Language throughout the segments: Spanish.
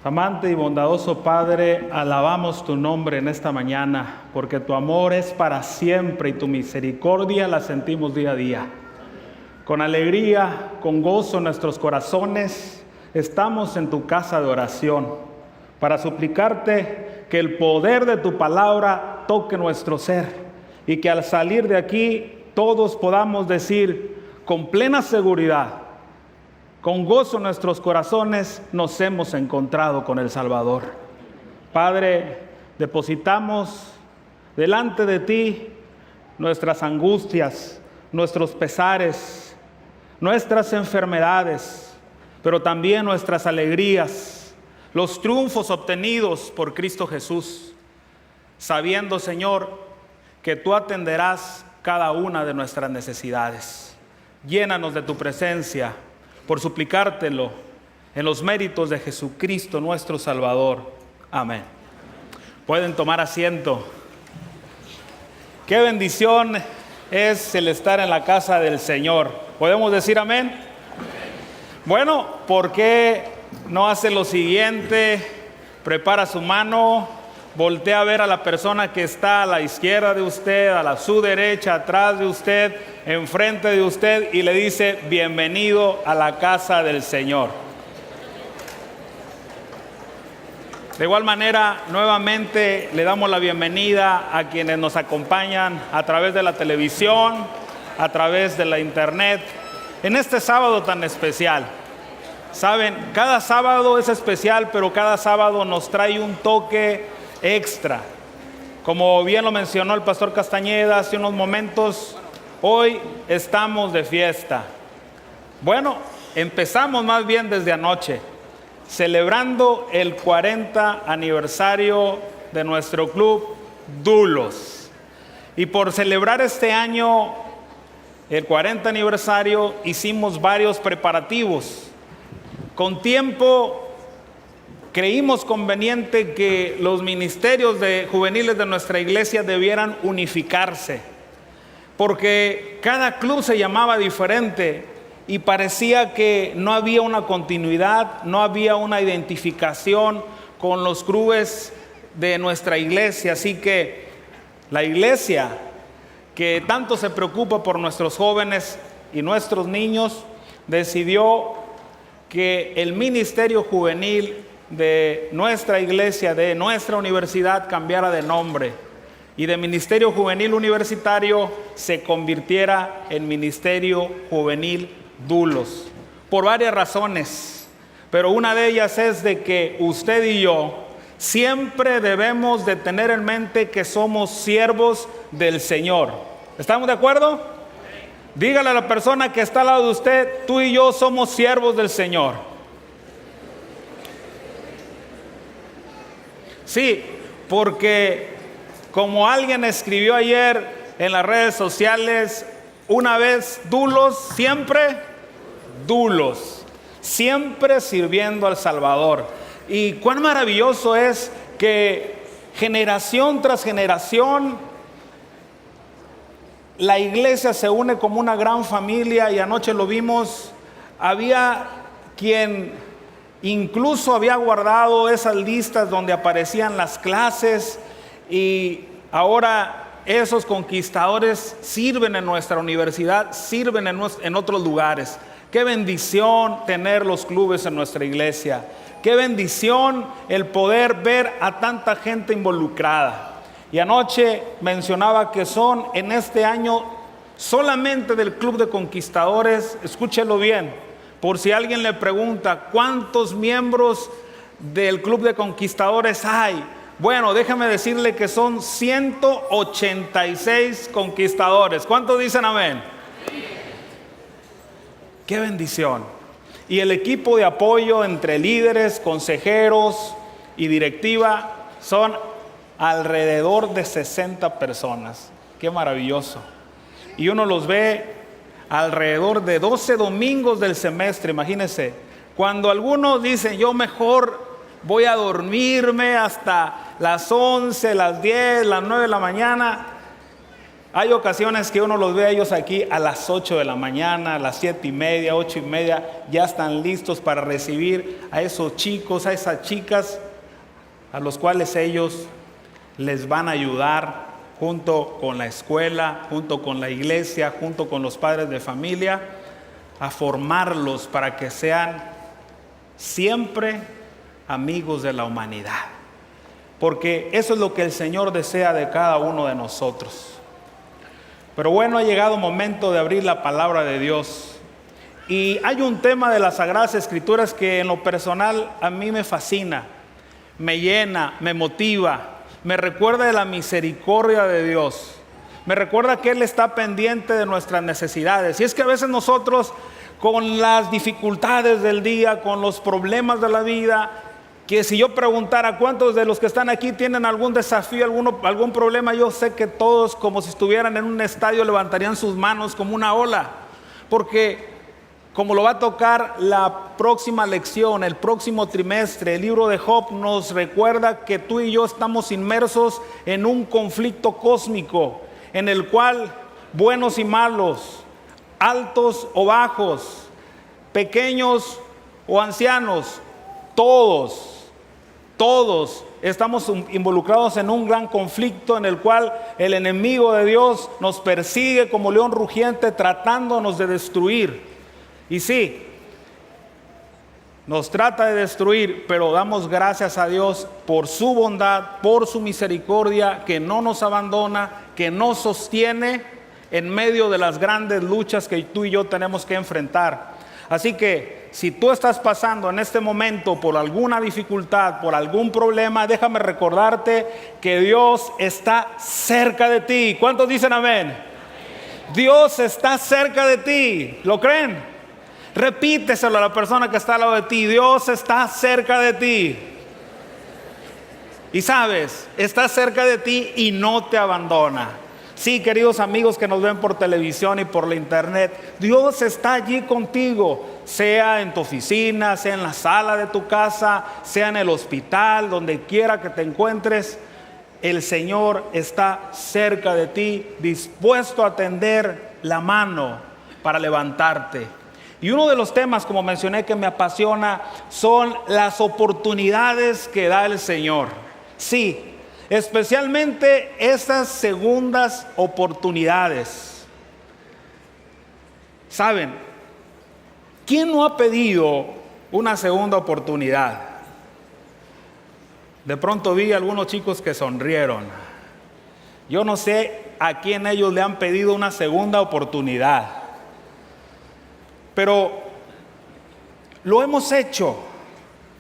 Amante y bondadoso Padre, alabamos tu nombre en esta mañana, porque tu amor es para siempre y tu misericordia la sentimos día a día. Con alegría, con gozo en nuestros corazones, estamos en tu casa de oración para suplicarte que el poder de tu palabra toque nuestro ser y que al salir de aquí todos podamos decir con plena seguridad, con gozo en nuestros corazones, nos hemos encontrado con el Salvador. Padre, depositamos delante de ti nuestras angustias, nuestros pesares, nuestras enfermedades, pero también nuestras alegrías, los triunfos obtenidos por Cristo Jesús, sabiendo, Señor, que tú atenderás cada una de nuestras necesidades. Llénanos de tu presencia, por suplicártelo en los méritos de Jesucristo nuestro Salvador. Amén. Pueden tomar asiento. Qué bendición es el estar en la casa del Señor. ¿Podemos decir amén? Bueno, ¿por qué no hace lo siguiente? Prepara su mano, voltea a ver a la persona que está a la izquierda de usted, a su derecha, atrás de usted, enfrente de usted, y le dice: bienvenido a la casa del Señor. De igual manera, nuevamente le damos la bienvenida a quienes nos acompañan a través de la televisión, a través de la internet, en este sábado tan especial. Saben, cada sábado es especial, pero cada sábado nos trae un toque extra. Como bien lo mencionó el pastor Castañeda hace unos momentos, hoy estamos de fiesta. Bueno, empezamos más bien desde anoche, celebrando el 40 aniversario de nuestro club Dulos. Y por celebrar este año, el 40 aniversario, hicimos varios preparativos. Con tiempo, creímos conveniente que los ministerios juveniles de nuestra iglesia debieran unificarse, porque cada club se llamaba diferente y parecía que no había una continuidad, no había una identificación con los clubes de nuestra iglesia. Así que la iglesia, que tanto se preocupa por nuestros jóvenes y nuestros niños, decidió que el ministerio juvenil de nuestra iglesia, de nuestra universidad, cambiara de nombre y de Ministerio Juvenil Universitario se convirtiera en Ministerio Juvenil Dulos, por varias razones, pero una de ellas es de que usted y yo siempre debemos de tener en mente que somos siervos del Señor. ¿Estamos de acuerdo? Dígale a la persona que está al lado de usted: tú y yo somos siervos del Señor. Sí, porque como alguien escribió ayer en las redes sociales, una vez dulos, siempre dulos, siempre sirviendo al Salvador. Y cuán maravilloso es que generación tras generación la iglesia se une como una gran familia. Y anoche lo vimos, había quien incluso había guardado esas listas donde aparecían las clases, y ahora esos conquistadores sirven en nuestra universidad, sirven en otros lugares. Qué bendición tener los clubes en nuestra iglesia. Qué bendición el poder ver a tanta gente involucrada. Y anoche mencionaba que son en este año solamente del Club de Conquistadores, escúchelo bien, por si alguien le pregunta cuántos miembros del Club de Conquistadores hay. Bueno, déjame decirle que son 186 conquistadores. ¿Cuántos dicen amén? Sí. ¡Qué bendición! Y el equipo de apoyo entre líderes, consejeros y directiva son alrededor de 60 personas. ¡Qué maravilloso! Y uno los ve alrededor de 12 domingos del semestre. Imagínense, cuando algunos dicen: yo mejor voy a dormirme hasta las 11, las 10, las 9 de la mañana. Hay ocasiones que uno los ve a ellos aquí a las 8 de la mañana, a las 7:30, 8:30, ya están listos para recibir a esos chicos, a esas chicas, a los cuales ellos les van a ayudar junto con la escuela, junto con la iglesia, junto con los padres de familia, a formarlos para que sean siempre amigos de la humanidad. Porque eso es lo que el Señor desea de cada uno de nosotros. Pero bueno, ha llegado el momento de abrir la palabra de Dios. Y hay un tema de las Sagradas Escrituras que en lo personal a mí me fascina, me llena, me motiva, me recuerda de la misericordia de Dios. Me recuerda que Él está pendiente de nuestras necesidades. Y es que a veces nosotros, con las dificultades del día, con los problemas de la vida, que si yo preguntara cuántos de los que están aquí tienen algún desafío, algún problema, yo sé que todos, como si estuvieran en un estadio, levantarían sus manos como una ola. Porque como lo va a tocar la próxima lección, el próximo trimestre, el libro de Job nos recuerda que tú y yo estamos inmersos en un conflicto cósmico, en el cual buenos y malos, altos o bajos, pequeños o ancianos, todos estamos involucrados en un gran conflicto en el cual el enemigo de Dios nos persigue como león rugiente, tratándonos de destruir. Y sí, nos trata de destruir, pero damos gracias a Dios por su bondad, por su misericordia, que no nos abandona, que nos sostiene en medio de las grandes luchas que tú y yo tenemos que enfrentar. Así que si tú estás pasando en este momento por alguna dificultad, por algún problema, déjame recordarte que Dios está cerca de ti. ¿Cuántos dicen amén? Dios está cerca de ti. ¿Lo creen? Repíteselo a la persona que está al lado de ti. Dios está cerca de ti. Y sabes, está cerca de ti y no te abandona. Sí, queridos amigos que nos ven por televisión y por la internet, Dios está allí contigo, sea en tu oficina, sea en la sala de tu casa, sea en el hospital, donde quiera que te encuentres. El Señor está cerca de ti, dispuesto a tender la mano para levantarte. Y uno de los temas, como mencioné, que me apasiona son las oportunidades que da el Señor. Sí, especialmente esas segundas oportunidades. ¿Saben? ¿Quién no ha pedido una segunda oportunidad? De pronto vi a algunos chicos que sonrieron. Yo no sé a quién ellos le han pedido una segunda oportunidad, pero lo hemos hecho.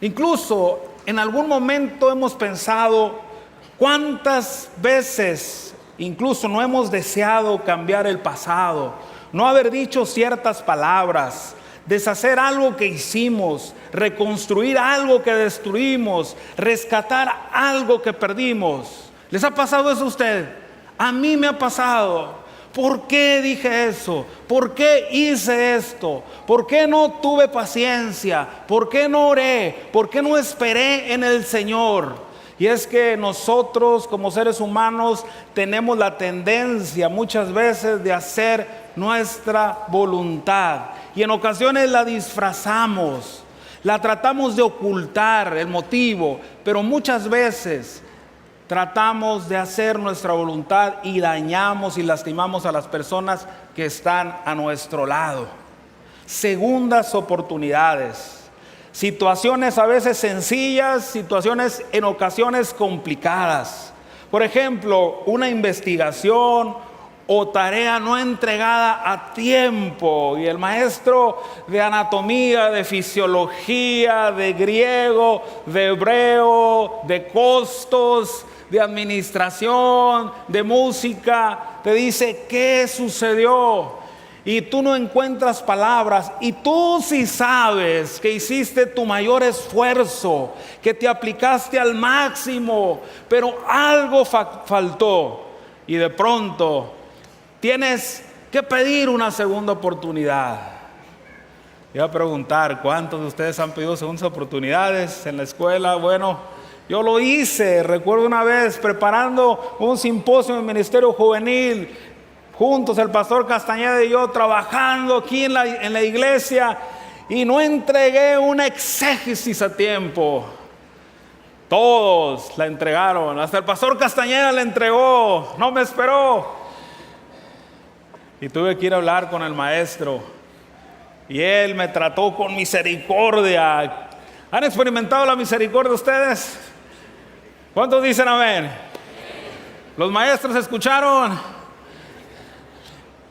Incluso en algún momento hemos pensado, ¿cuántas veces incluso no hemos deseado cambiar el pasado? No haber dicho ciertas palabras, deshacer algo que hicimos, reconstruir algo que destruimos, rescatar algo que perdimos. ¿Les ha pasado eso a usted? A mí me ha pasado. ¿Por qué dije eso? ¿Por qué hice esto? ¿Por qué no tuve paciencia? ¿Por qué no oré? ¿Por qué no esperé en el Señor? Y es que nosotros como seres humanos tenemos la tendencia muchas veces de hacer nuestra voluntad. Y en ocasiones la disfrazamos, la tratamos de ocultar el motivo, pero muchas veces tratamos de hacer nuestra voluntad y dañamos y lastimamos a las personas que están a nuestro lado. Segundas oportunidades. Situaciones a veces sencillas, situaciones en ocasiones complicadas. Por ejemplo, una investigación o tarea no entregada a tiempo y el maestro de anatomía, de fisiología, de griego, de hebreo, de costos, de administración, de música, te dice ¿qué sucedió? Y tú no encuentras palabras, y tú sí sabes que hiciste tu mayor esfuerzo, que te aplicaste al máximo, pero algo faltó. Y de pronto tienes que pedir una segunda oportunidad. Voy a preguntar, ¿cuántos de ustedes han pedido segundas oportunidades en la escuela? Bueno, yo lo hice. Recuerdo una vez preparando un simposio en el Ministerio Juvenil. juntos, el pastor Castañeda y yo, trabajando aquí en la iglesia, y no entregué una exégesis a tiempo. Todos la entregaron, hasta el pastor Castañeda la entregó, no me esperó. Y tuve que ir a hablar con el maestro, y él me trató con misericordia. ¿Han experimentado la misericordia ustedes? ¿Cuántos dicen amén? ¿Los maestros escucharon?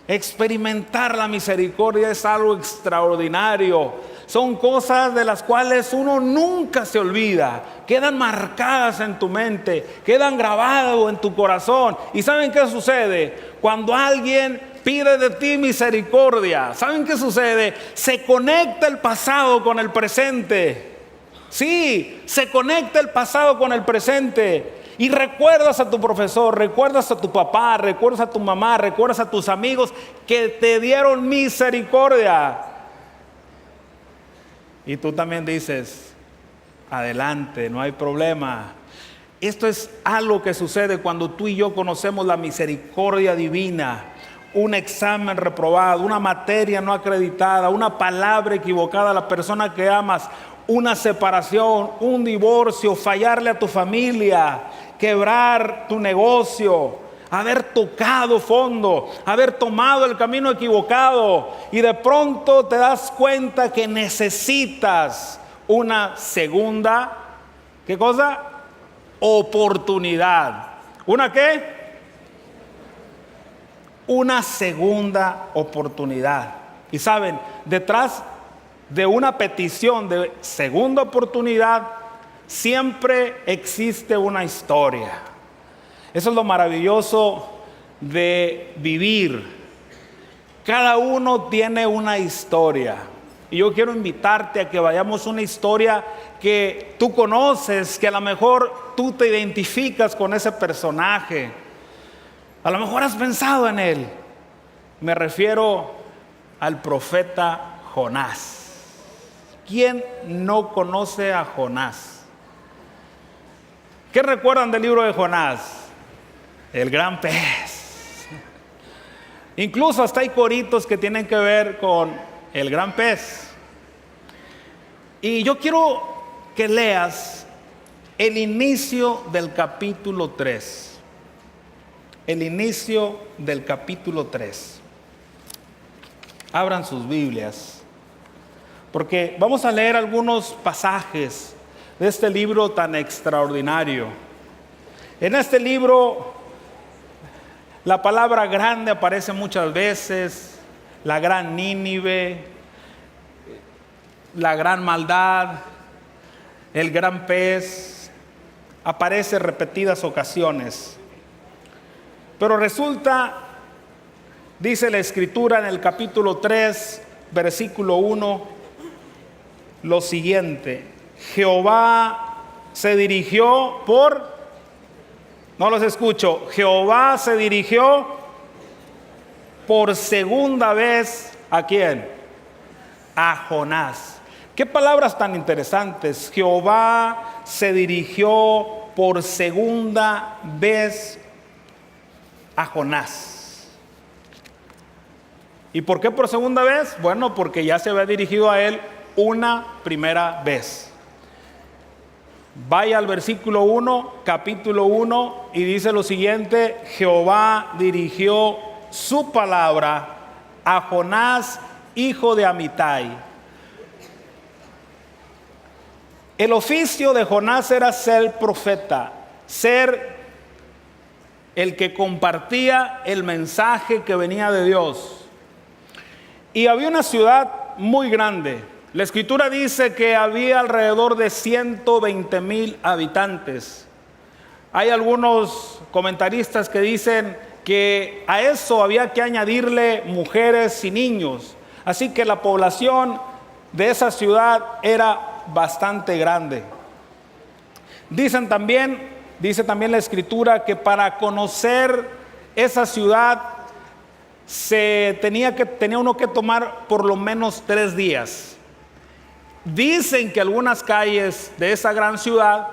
Experimentar la misericordia es algo extraordinario. Son cosas de las cuales uno nunca se olvida. Quedan marcadas en tu mente, quedan grabadas en tu corazón. ¿Y saben qué sucede? Cuando alguien pide de ti misericordia, ¿saben qué sucede? Se conecta el pasado con el presente. Sí, se conecta el pasado con el presente. Y recuerdas a tu profesor, recuerdas a tu papá, recuerdas a tu mamá, recuerdas a tus amigos que te dieron misericordia. Y tú también dices, adelante, no hay problema. Esto es algo que sucede cuando tú y yo conocemos la misericordia divina. Un examen reprobado, una materia no acreditada, una palabra equivocada a la persona que amas, una separación, un divorcio, fallarle a tu familia, quebrar tu negocio, haber tocado fondo, haber tomado el camino equivocado, y de pronto te das cuenta que necesitas una segunda, ¿qué cosa? Oportunidad. ¿Una qué? Una segunda oportunidad. Y saben, detrás de una petición de segunda oportunidad siempre existe una historia. Eso es lo maravilloso de vivir. Cada uno tiene una historia. Y yo quiero invitarte a que vayamos a una historia que tú conoces, que a lo mejor tú te identificas con ese personaje. A lo mejor has pensado en él. Me refiero al profeta Jonás. ¿Quién no conoce a Jonás? ¿Qué recuerdan del libro de Jonás? El gran pez. Incluso hasta hay coritos que tienen que ver con el gran pez. Y yo quiero que leas el inicio del capítulo 3. El inicio del capítulo 3. Abran sus Biblias, porque vamos a leer algunos pasajes de este libro tan extraordinario. En este libro la palabra grande aparece muchas veces, la gran Nínive, la gran maldad, el gran pez, aparece repetidas ocasiones. Pero resulta, dice la Escritura en el capítulo 3, versículo 1, lo siguiente: Jehová se dirigió no los escucho, Jehová se dirigió por segunda vez, ¿a quién? A Jonás. Qué palabras tan interesantes. Jehová se dirigió por segunda vez a Jonás. ¿Y por qué por segunda vez? Bueno, porque ya se había dirigido a él una primera vez. Vaya al versículo 1, capítulo 1, y dice lo siguiente: Jehová dirigió su palabra a Jonás, hijo de Amitai. El oficio de Jonás era ser profeta, ser el que compartía el mensaje que venía de Dios. Y había una ciudad muy grande. La Escritura dice que había alrededor de 120,000 habitantes. Hay algunos comentaristas que dicen que a eso había que añadirle mujeres y niños. Así que la población de esa ciudad era bastante grande. Dice también la Escritura que para conocer esa ciudad tenía uno que tomar por lo menos 3 días. Dicen que algunas calles de esa gran ciudad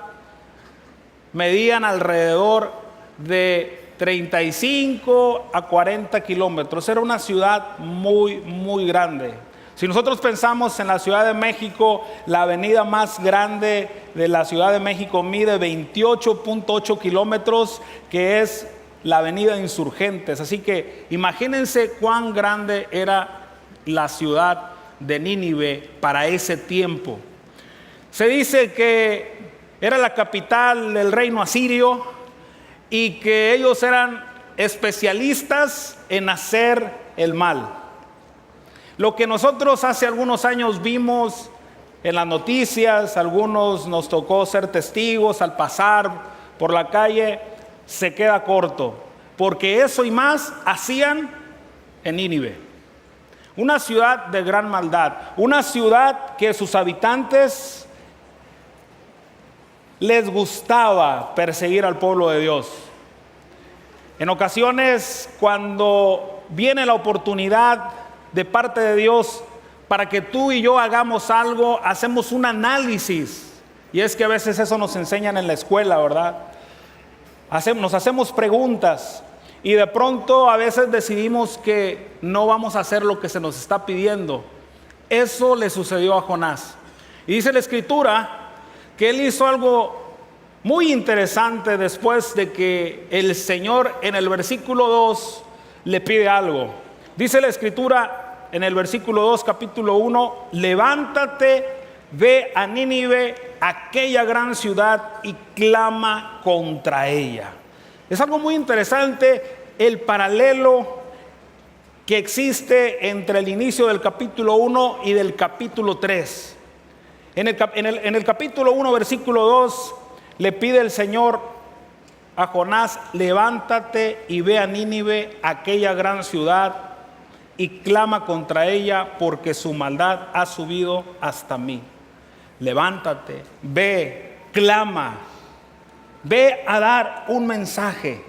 medían alrededor de 35 a 40 kilómetros. Era una ciudad muy, muy grande. Si nosotros pensamos en la Ciudad de México, la avenida más grande de la Ciudad de México mide 28.8 kilómetros, que es la avenida Insurgentes. Así que imagínense cuán grande era la ciudad de Nínive para ese tiempo. Se dice que era la capital del reino asirio y que ellos eran especialistas en hacer el mal. Lo que nosotros hace algunos años vimos en las noticias, algunos nos tocó ser testigos al pasar por la calle, se queda corto, porque eso y más hacían en Nínive. Una ciudad de gran maldad, una ciudad que sus habitantes les gustaba perseguir al pueblo de Dios. En ocasiones, cuando viene la oportunidad de parte de Dios para que tú y yo hagamos algo, hacemos un análisis. Y es que a veces eso nos enseñan en la escuela, ¿verdad? Nos hacemos preguntas y de pronto a veces decidimos que no vamos a hacer lo que se nos está pidiendo. Eso le sucedió a Jonás. Y dice la Escritura que él hizo algo muy interesante después de que el Señor en el versículo 2 le pide algo. Dice la Escritura en el versículo 2, capítulo 1, levántate, ve a Nínive, aquella gran ciudad, y clama contra ella. Es algo muy interesante el paralelo que existe entre el inicio del capítulo 1 y del capítulo 3. En el capítulo 1, versículo 2, le pide el Señor a Jonás, levántate y ve a Nínive, aquella gran ciudad, y clama contra ella, porque su maldad ha subido hasta mí. Levántate, ve, clama, ve a dar un mensaje.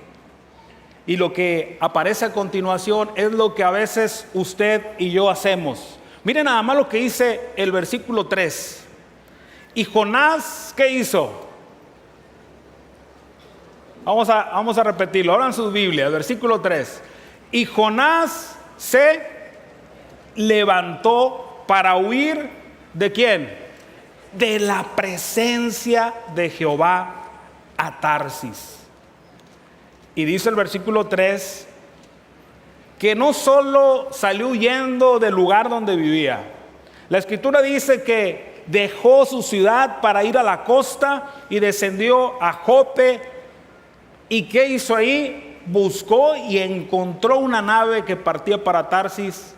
Y lo que aparece a continuación es lo que a veces usted y yo hacemos. Miren nada más lo que dice el versículo 3. Y Jonás, ¿qué hizo? Vamos a repetirlo, abran sus Biblias, versículo 3. Y Jonás se levantó para huir, ¿de quién? De la presencia de Jehová a Tarsis. Y dice el versículo 3 que no solo salió huyendo del lugar donde vivía. La Escritura dice que dejó su ciudad para ir a la costa y descendió a Jope. ¿Y qué hizo ahí? Buscó y encontró una nave que partía para Tarsis,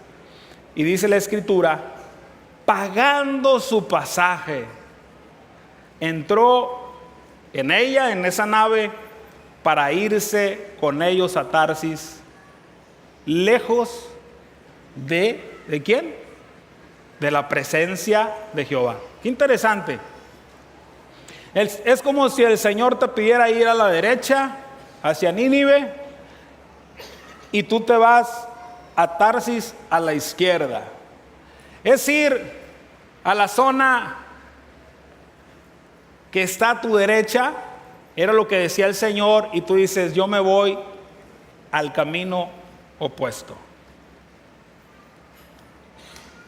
y dice la Escritura, pagando su pasaje, entró en ella, en esa nave, para irse con ellos a Tarsis, lejos ¿de quién? De la presencia de Jehová. Qué interesante. Es como si el Señor te pidiera ir a la derecha, hacia Nínive, y tú te vas a Tarsis a la izquierda. Es ir a la zona que está a tu derecha, era lo que decía el Señor, y tú dices, yo me voy al camino opuesto.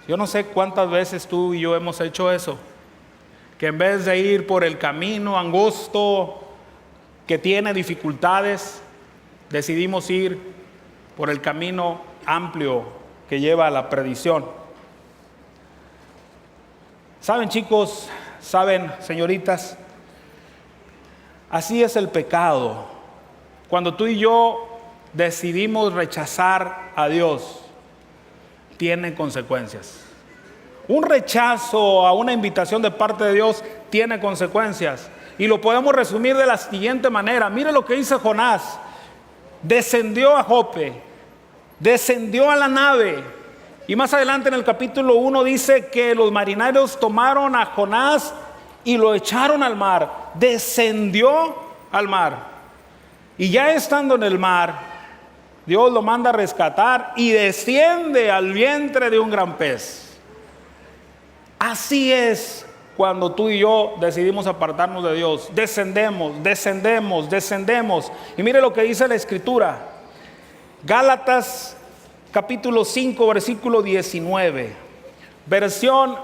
Yo no sé cuántas veces tú y yo hemos hecho eso, que en vez de ir por el camino angosto que tiene dificultades, decidimos ir por el camino amplio que lleva a la perdición. Saben, chicos, saben, señoritas, así es el pecado. Cuando tú y yo decidimos rechazar a Dios, tiene consecuencias. Un rechazo a una invitación de parte de Dios tiene consecuencias. Y lo podemos resumir de la siguiente manera. Mire lo que dice Jonás. Descendió a Jope, descendió a la nave. Y más adelante en el capítulo 1 dice que los marineros tomaron a Jonás y lo echaron al mar. Descendió al mar. Y ya estando en el mar, Dios lo manda a rescatar y desciende al vientre de un gran pez. Así es cuando tú y yo decidimos apartarnos de Dios. Descendemos, descendemos, descendemos. Y mire lo que dice la Escritura. Gálatas capítulo 5, versículo 19. Versión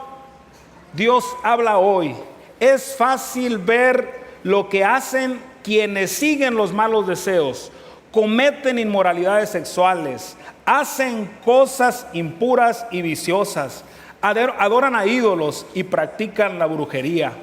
Dios habla hoy. Es fácil ver lo que hacen quienes siguen los malos deseos, cometen inmoralidades sexuales, hacen cosas impuras y viciosas, adoran a ídolos y practican la brujería,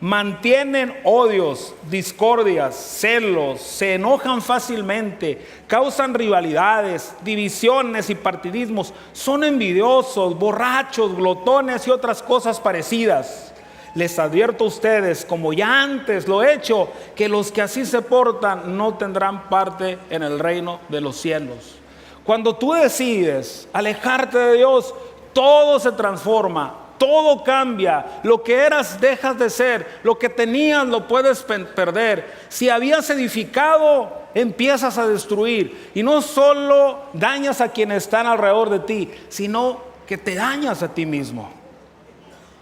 mantienen odios, discordias, celos, se enojan fácilmente, causan rivalidades, divisiones y partidismos, son envidiosos, borrachos, glotones y otras cosas parecidas. Les advierto a ustedes, como ya antes lo he hecho, que los que así se portan no tendrán parte en el reino de los cielos. Cuando tú decides alejarte de Dios, todo se transforma, todo cambia. Lo que eras dejas de ser, lo que tenías lo puedes perder. Si habías edificado, empiezas a destruir. Y no solo dañas a quienes están alrededor de ti, sino que te dañas a ti mismo.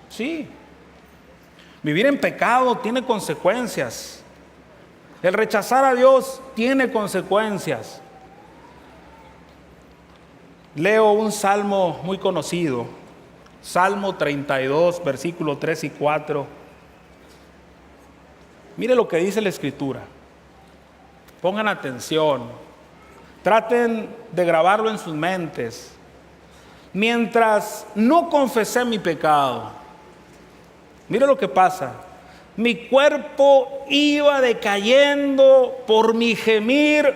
Sí. Vivir en pecado tiene consecuencias. El rechazar a Dios tiene consecuencias. Leo un salmo muy conocido, Salmo 32, versículos 3 y 4. Mire lo que dice la Escritura. Pongan atención. Traten de grabarlo en sus mentes. Mientras no confesé mi pecado, mire lo que pasa. Mi cuerpo iba decayendo por mi gemir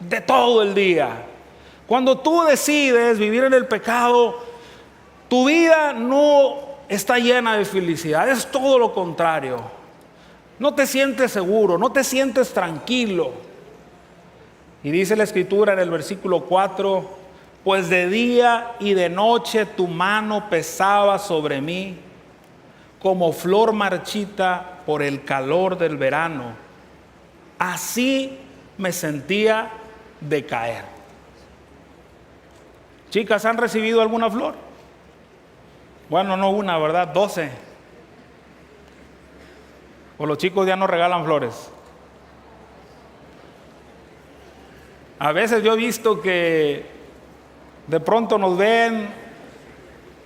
de todo el día. Cuando tú decides vivir en el pecado, tu vida no está llena de felicidad, es todo lo contrario. No te sientes seguro, no te sientes tranquilo. Y dice la Escritura en el versículo 4, pues de día y de noche tu mano pesaba sobre mí, como flor marchita por el calor del verano. Así me sentía decaer. Chicas, ¿han recibido alguna flor? Bueno, no una, ¿verdad? 12. O los chicos ya no regalan flores. A veces yo he visto que de pronto nos ven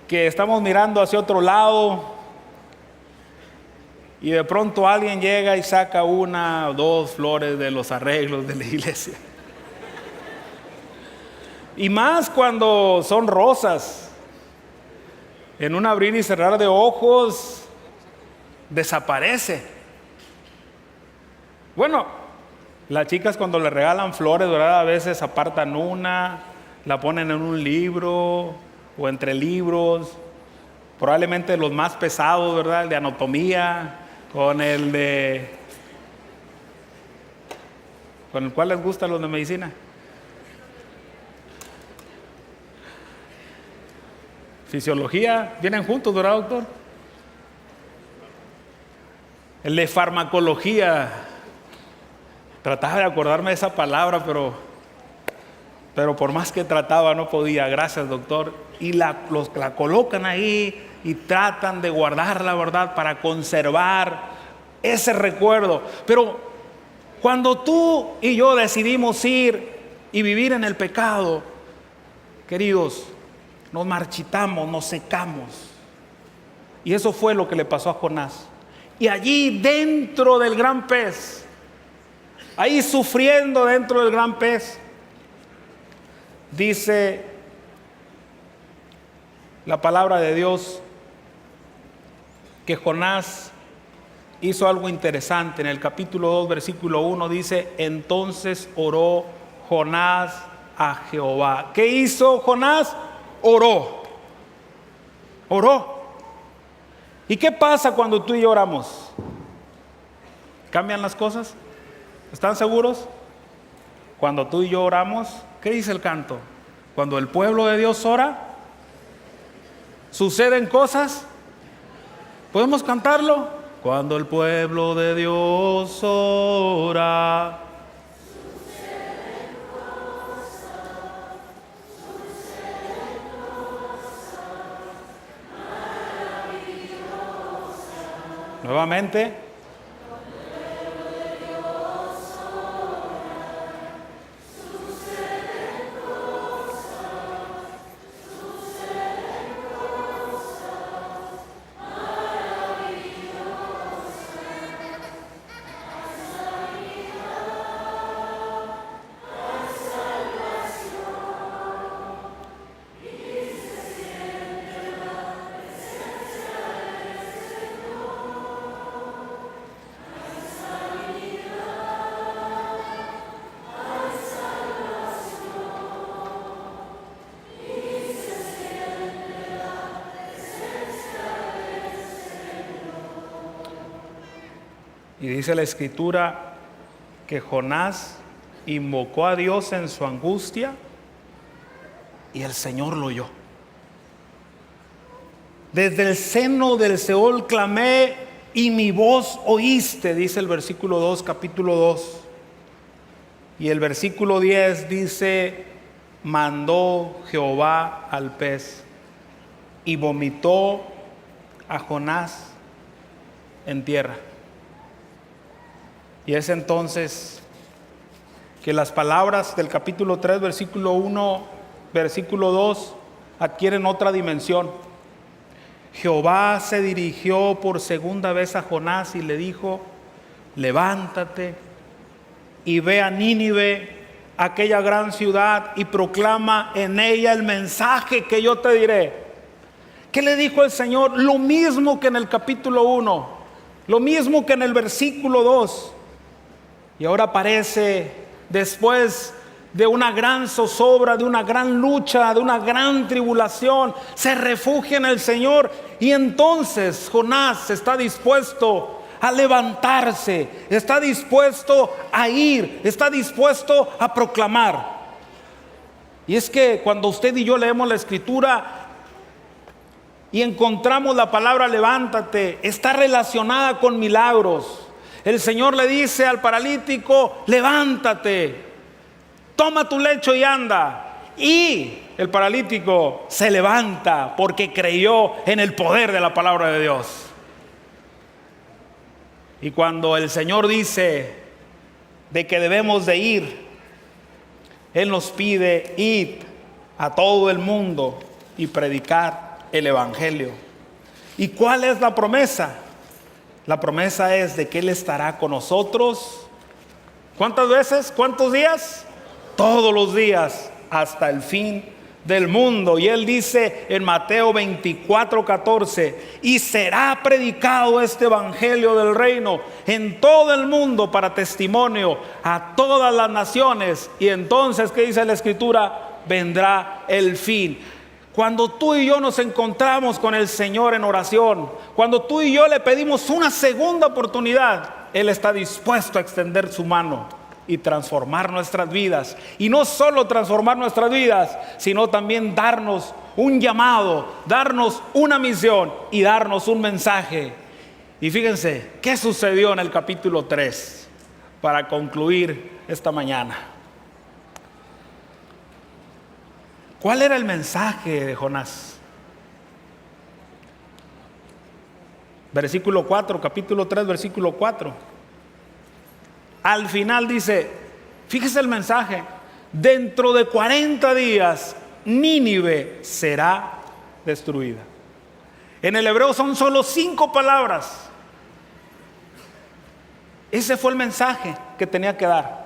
que estamos mirando hacia otro lado y de pronto alguien llega y saca una o dos flores de los arreglos de la iglesia. Y más cuando son rosas. En un abrir y cerrar de ojos desaparece. Bueno, las chicas cuando le regalan flores, ¿verdad? A veces apartan una, la ponen en un libro o entre libros. Probablemente los más pesados, ¿verdad? El de anatomía, con el cual les gusta los de medicina. Fisiología, vienen juntos, ¿verdad, doctor? El de farmacología, trataba de acordarme de esa palabra, pero por más que trataba no podía. Gracias, doctor. Y la colocan ahí y tratan de guardar la verdad para conservar ese recuerdo. Pero cuando tú y yo decidimos ir y vivir en el pecado, queridos, nos marchitamos, nos secamos. Y eso fue lo que le pasó a Jonás. Y allí dentro del gran pez, ahí sufriendo dentro del gran pez, dice la palabra de Dios que Jonás hizo algo interesante. En el capítulo 2, versículo 1 dice, entonces oró Jonás a Jehová. ¿Qué hizo Jonás? Oró. ¿Y qué pasa cuando tú y yo oramos? ¿Cambian las cosas? ¿Están seguros? Cuando tú y yo oramos, ¿qué dice el canto? Cuando el pueblo de Dios ora, ¿suceden cosas? ¿Podemos cantarlo? Cuando el pueblo de Dios ora, Nuevamente. Y dice la Escritura que Jonás invocó a Dios en su angustia y el Señor lo oyó. Desde el seno del Seol clamé y mi voz oíste, dice el versículo 2, capítulo 2. Y el versículo 10 dice, mandó Jehová al pez y vomitó a Jonás en tierra. Y es entonces que las palabras del capítulo 3, versículo 1, versículo 2 adquieren otra dimensión. Jehová se dirigió por segunda vez a Jonás y le dijo, levántate y ve a Nínive, aquella gran ciudad, y proclama en ella el mensaje que yo te diré. ¿Qué le dijo el Señor? Lo mismo que en el capítulo 1, lo mismo que en el versículo 2. Y ahora aparece después de una gran zozobra, de una gran lucha, de una gran tribulación, se refugia en el Señor. Y entonces Jonás está dispuesto a levantarse, está dispuesto a ir, está dispuesto a proclamar. Y es que cuando usted y yo leemos la Escritura y encontramos la palabra levántate, está relacionada con milagros. El Señor le dice al paralítico, levántate, toma tu lecho y anda. Y el paralítico se levanta porque creyó en el poder de la palabra de Dios. Y cuando el Señor dice de que debemos de ir, Él nos pide ir a todo el mundo y predicar el Evangelio. ¿Y cuál es la promesa? La promesa es de que Él estará con nosotros. ¿Cuántas veces? ¿Cuántos días? Todos los días hasta el fin del mundo. Y Él dice en Mateo 24:14, y será predicado este evangelio del reino en todo el mundo para testimonio a todas las naciones. Y entonces, ¿qué dice la Escritura? Vendrá el fin. Cuando tú y yo nos encontramos con el Señor en oración, cuando tú y yo le pedimos una segunda oportunidad, Él está dispuesto a extender su mano y transformar nuestras vidas. Y no solo transformar nuestras vidas, sino también darnos un llamado, darnos una misión y darnos un mensaje. Y fíjense, ¿qué sucedió en el capítulo 3 para concluir esta mañana? ¿Cuál era el mensaje de Jonás? Versículo 4, capítulo 3, versículo 4. Al final dice, fíjese el mensaje, dentro de 40 días Nínive será destruida. En el hebreo son solo 5 palabras. Ese fue el mensaje que tenía que dar.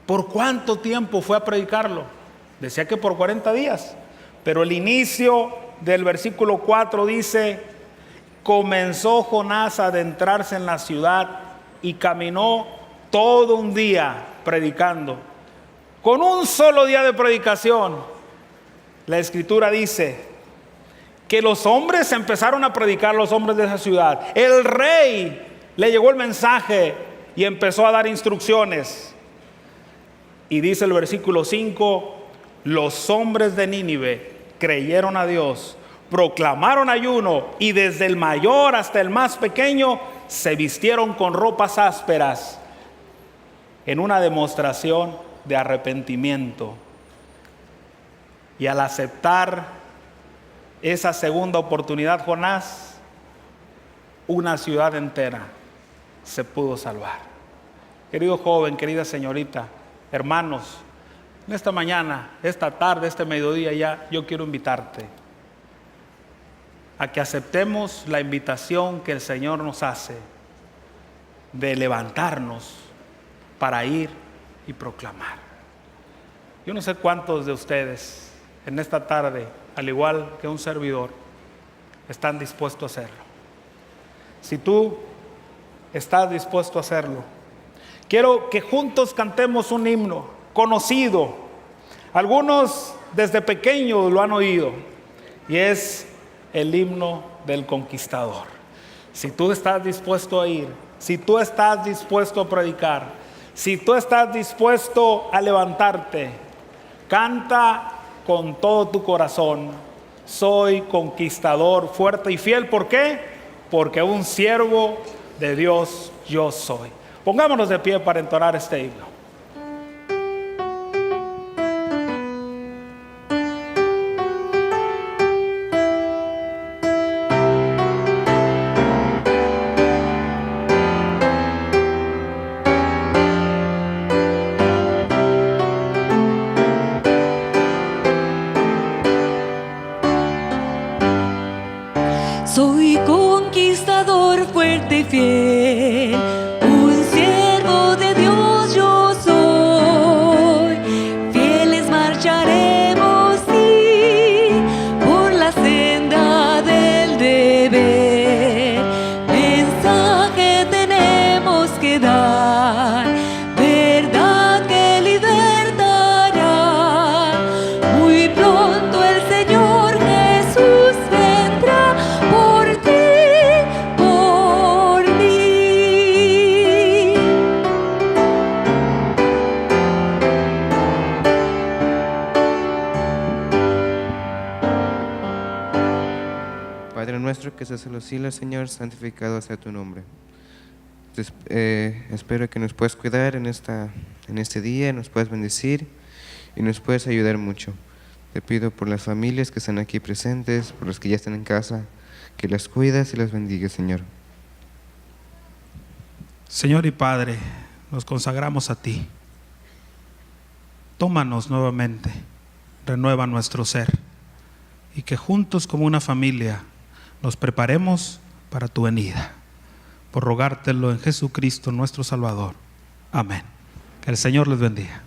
¿Por cuánto tiempo fue a predicarlo? Decía que por 40 días. Pero el inicio del versículo 4 dice, comenzó Jonás a adentrarse en la ciudad y caminó todo un día predicando. Con un solo día de predicación, la Escritura dice que los hombres empezaron a predicar, los hombres de esa ciudad. El rey le llegó el mensaje y empezó a dar instrucciones. Y dice el versículo 5, los hombres de Nínive creyeron a Dios, proclamaron ayuno y desde el mayor hasta el más pequeño se vistieron con ropas ásperas en una demostración de arrepentimiento. Y al aceptar esa segunda oportunidad, Jonás una ciudad entera se pudo salvar. Querido joven, querida señorita, hermanos, en esta mañana, esta tarde, este mediodía ya, yo quiero invitarte a que aceptemos la invitación que el Señor nos hace de levantarnos para ir y proclamar. Yo no sé cuántos de ustedes en esta tarde, al igual que un servidor, están dispuestos a hacerlo. Si tú estás dispuesto a hacerlo, quiero que juntos cantemos un himno conocido. Algunos desde pequeños lo han oído, y es el himno del conquistador. Si tú estás dispuesto a ir, si tú estás dispuesto a predicar, si tú estás dispuesto a levantarte, canta con todo tu corazón: soy conquistador, fuerte y fiel. ¿Por qué? Porque un siervo de Dios yo soy. Pongámonos de pie para entonar este himno. Soy conquistador, fuerte y fiel, un siervo de Dios yo soy. Fieles marcharemos, sí, por la senda del deber. Mensaje tenemos que dar, verdad que libertará. Muy pronto el Señor Jesús vendrá por ti, por mí. Padre nuestro que estás en los cielos, Señor, santificado sea tu nombre. Espero que nos puedas cuidar en este día, nos puedas bendecir y nos puedas ayudar mucho. Te pido por las familias que están aquí presentes, por los que ya están en casa, que las cuidas y las bendigas, Señor. Señor y Padre, nos consagramos a ti. Tómanos nuevamente, renueva nuestro ser, y que juntos como una familia nos preparemos para tu venida. Por rogártelo en Jesucristo nuestro Salvador. Amén. Que el Señor les bendiga.